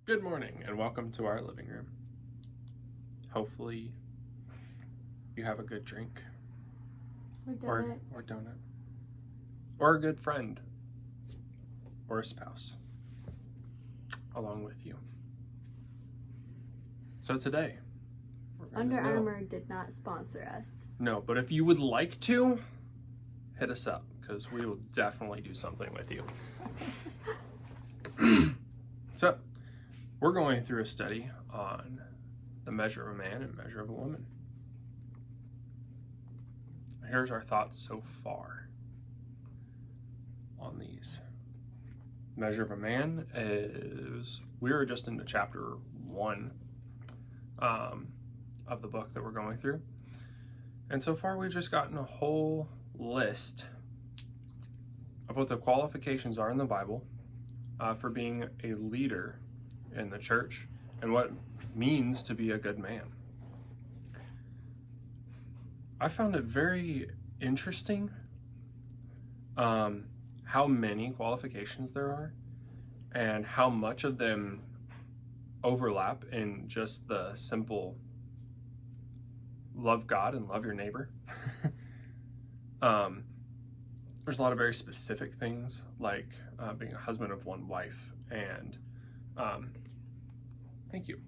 Good morning and welcome to our living room. Hopefully you have a good drink or donut or a good friend or a spouse along with you. So today we're Under Armour did not sponsor us. No, but if you would like to, hit us up because we will definitely do something with you. So we're going through a study on the measure of a man and measure of a woman. Here's our thoughts so far on these. Measure of a man is, we're just into chapter 1 of the book that we're going through. And so far we've just gotten a whole list of what the qualifications are in the Bible for being a leader in the church and what it means to be a good man. I found it very interesting how many qualifications there are and how much of them overlap in just the simple love God and love your neighbor. There's a lot of very specific things like being a husband of one wife and thank you.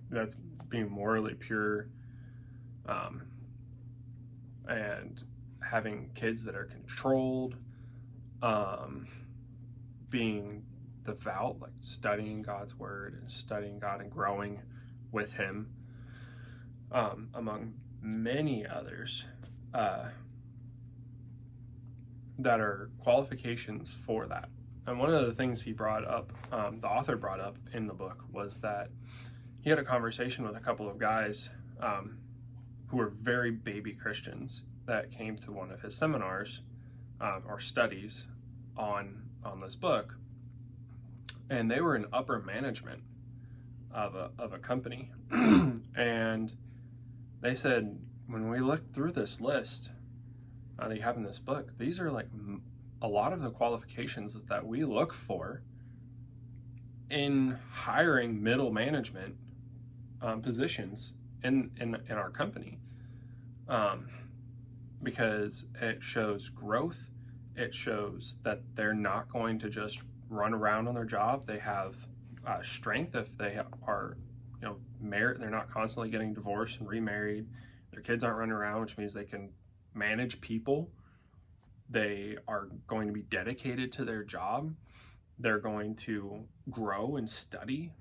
That's being morally pure and having kids that are controlled, being devout, like studying God's word and studying God and growing with him, among many others that are qualifications for that. And one of the things he brought up, the author brought up in the book, was that he had a conversation with a couple of guys who were very baby Christians that came to one of his seminars or studies on this book, and they were in upper management of a company. And they said, when we looked through this list that you have in this book, these are like a lot of the qualifications that we look for in hiring middle management positions in our company, because it shows growth. It shows that they're not going to just run around on their job. They have strength if they are, married. They're not constantly getting divorced and remarried. Their kids aren't running around, which means they can manage people. They are going to be dedicated to their job. They're going to grow and study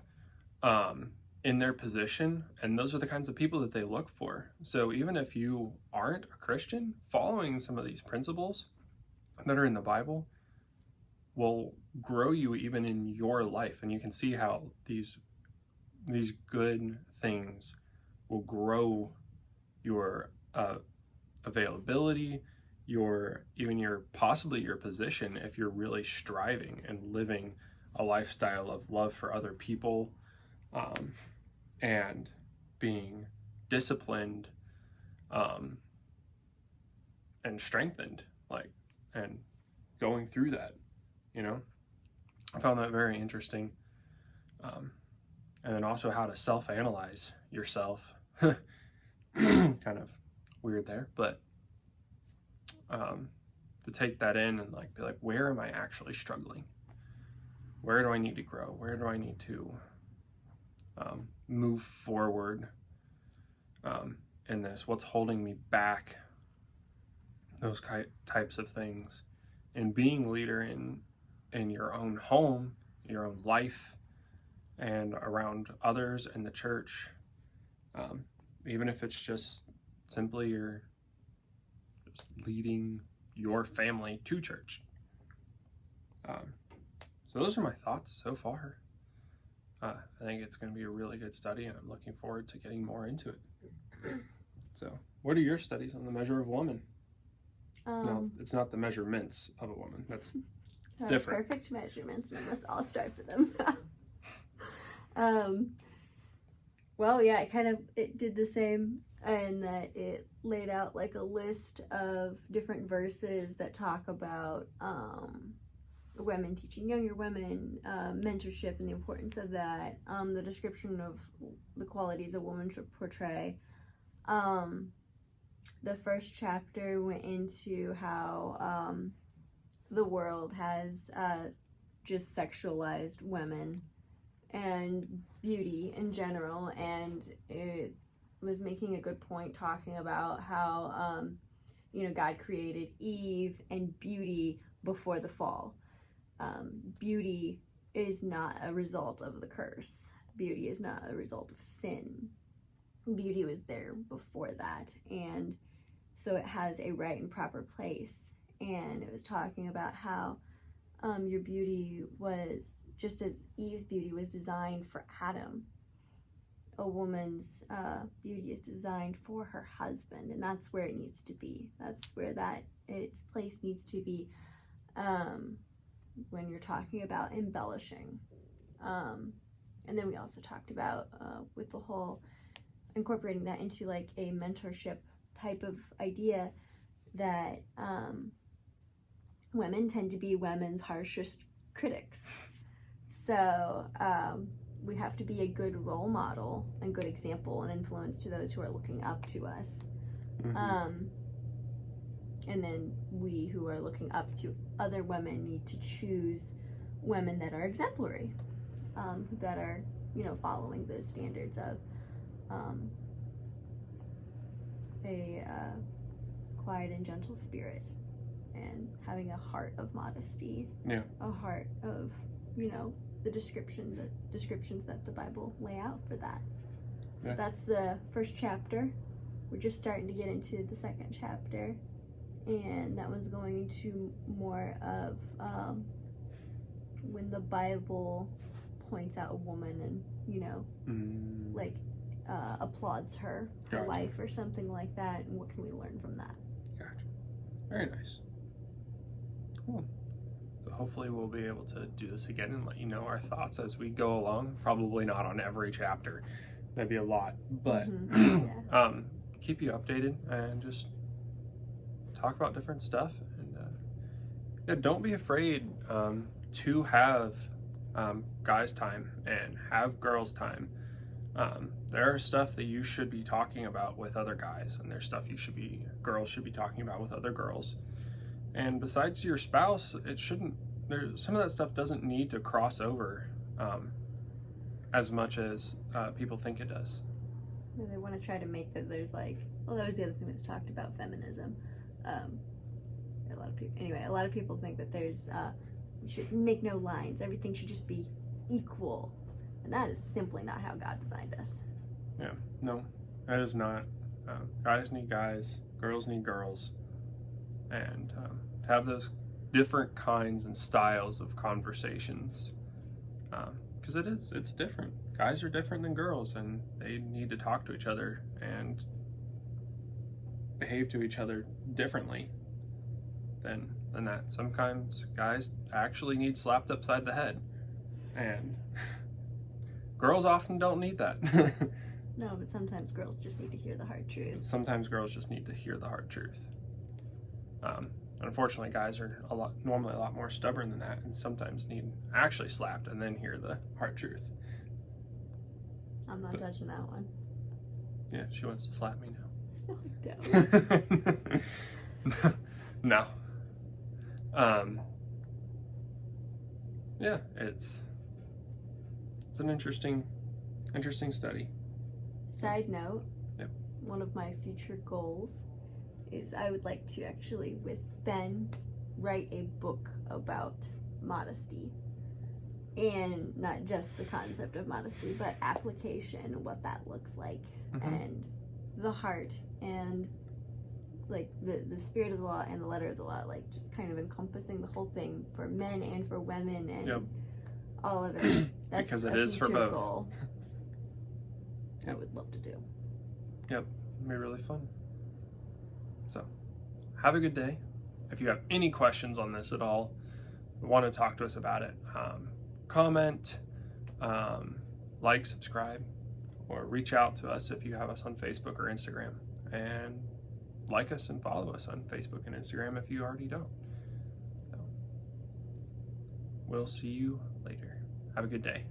in their position, and those are the kinds of people that they look for. So even if you aren't a Christian, following some of these principles that are in the Bible will grow you even in your life, and you can see how these good things will grow your availability, possibly your position, if you're really striving and living a lifestyle of love for other people, and being disciplined and strengthened, and going through that. I found that very interesting. And then also how to self-analyze yourself. Kind of weird there, but to take that in and be like, where am I actually struggling? Where do I need to grow? Where do I need to move forward in this? What's holding me back? Those types of things. And being a leader in your own home, your own life, and around others in the church, even if it's just simply you're just leading your family to church. So those are my thoughts so far. I think it's going to be a really good study, and I'm looking forward to getting more into it. So, what are your studies on the measure of a woman? No, it's not the measurements of a woman. It's different. Perfect measurements, and we must all strive for them. Well, yeah, it did the same, in that it laid out like a list of different verses that talk about women teaching younger women, mentorship and the importance of that, the description of the qualities a woman should portray. The first chapter went into how the world has just sexualized women and beauty in general, and it was making a good point talking about how God created Eve and beauty before the fall. Beauty is not a result of the curse. Beauty is not a result of sin. Beauty was there before that, and so it has a right and proper place. And it was talking about how your beauty was, just as Eve's beauty was designed for Adam, a woman's beauty is designed for her husband, and that's where it needs to be. That's where its place needs to be when you're talking about embellishing. And then we also talked about with the whole incorporating that into like a mentorship type of idea, that women tend to be women's harshest critics. So we have to be a good role model and good example and influence to those who are looking up to us. Mm-hmm. And then we who are looking up to other women need to choose women that are exemplary, that are, following those standards of a quiet and gentle spirit, and having a heart of modesty, a heart of, the descriptions that the Bible lay out for that. So that's the first chapter. We're just starting to get into the second chapter, and that was going into more of when the Bible points out a woman and, applauds her for life or something like that, and what can we learn from that? Gotcha. Very nice. Cool. So hopefully we'll be able to do this again and let you know our thoughts as we go along. Probably not on every chapter, maybe a lot, but keep you updated and just talk about different stuff. And don't be afraid to have guys time and have girls time. There are stuff that you should be talking about with other guys, and there's stuff girls should be talking about with other girls. And besides your spouse, some of that stuff doesn't need to cross over as much as people think it does. They want to try to make that there's that was the other thing that was talked about, feminism. A lot of people think that there's you should make no lines, everything should just be equal, and that is simply not how God designed us. Yeah, no, that is not. Guys need guys, girls need girls, and to have those different kinds and styles of conversations, because it's different. Guys are different than girls, and they need to talk to each other and behave to each other differently than that. Sometimes guys actually need slapped upside the head, and girls often don't need that. No, but sometimes girls just need to hear the hard truth. Sometimes girls just need to hear the hard truth. Unfortunately, guys are normally a lot more stubborn than that, and sometimes need actually slapped and then hear the hard truth. I'm not touching that one. Yeah, she wants to slap me now. No, don't. No. Yeah, it's an interesting study. Side note, Yep. One of my future goals is I would like to actually, with Ben, write a book about modesty. And not just the concept of modesty, but application, what that looks like, and the heart, and like the spirit of the law and the letter of the law, like just kind of encompassing the whole thing for men and for women and all of it. That's because it is for both. Goal. I would love to do. Yep, it'll be really fun. So, have a good day. If you have any questions on this at all, want to talk to us about it, comment, like, subscribe, or reach out to us if you have us on Facebook or Instagram, and like us and follow us on Facebook and Instagram if you already don't. So, we'll see you later. Have a good day.